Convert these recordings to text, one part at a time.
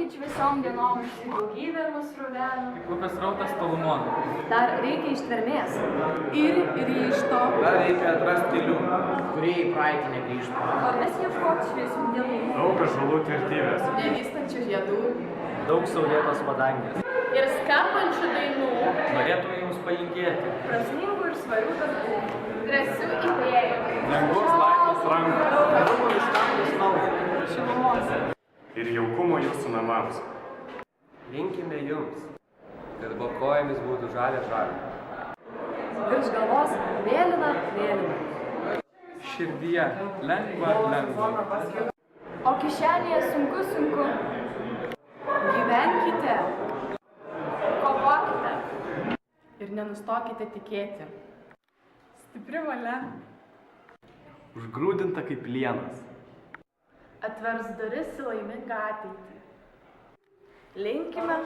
Ypač visom dienom iš daugybę musruvelių. Kaip upės rautas tolumonų. Dar reikia ištvermės. Ir ryžto. Dar reikia atrasti kelių, kurie į praeitį negrįžtų. O mes ieškoti šviesių dienų. Daug ąžuolų tvirtybės. Nevystančių žiedų. Daug saulėtos padangės. Ir skambančių dainų. Norėtume jums palinkėti. Prasmingų ir svarių darbų. Drąsių idėjų. Lengvos laimės rankos. Gerumo viskam naujo. Šilumos. Ir jaukumo jūsų namams. Linkime jums, kad po kojomis būtų žalia. Virš galvos mėlyna. Širdyje lengva. O kišenėje sunku. Gyvenkite. Kovokite. Ir nenustokite tikėti. Stipri valia. Užgrūdinta kaip lienas. Atvers duris į laimingą ateitį. Linkime,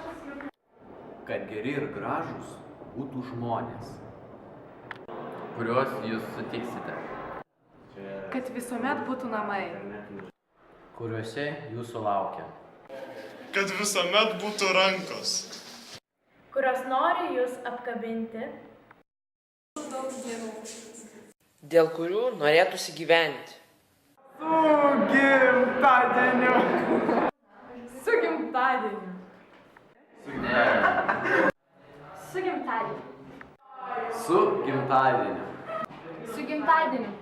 Kad geri ir gražūs būtų žmonės, Kuriuos jūs sutiksite. kad visuomet būtų namai. kuriuose jūsų laukia. Kad visuomet būtų rankos. Kurios nori jūs apkabinti. Dėl kurių norėtųsi gyventi. Su gimtadieniu. Su gimtadieniu. Su gimtadieniu. Su gimtadieniu.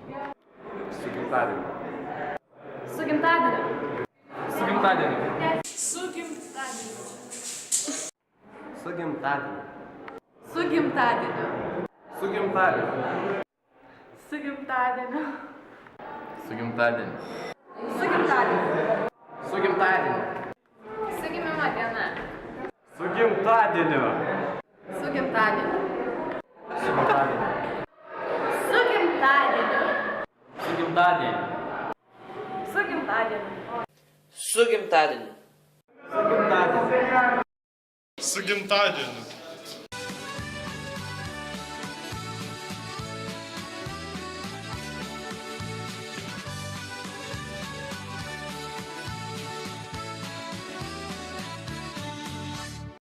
Su gimtadieniu. Su gimtadieniu. Su gimtadieniu. Su gimtadieniu. Su gimtadieniu. Su gimtadieniu. Su gimtadieniu. Su gimtadieniu. Su gimtadieniu. Su gimtadieniu. Su gimtadieniu. Su gimimo diena. Su gimtadieniu. Su gimtadieniu. Su gimtadieniu. Su gimtadieniu. Su gimtadieniu. Su gimtadieniu. Su gimtadieniu. Su gimtadieniu. Su gimtadieniu.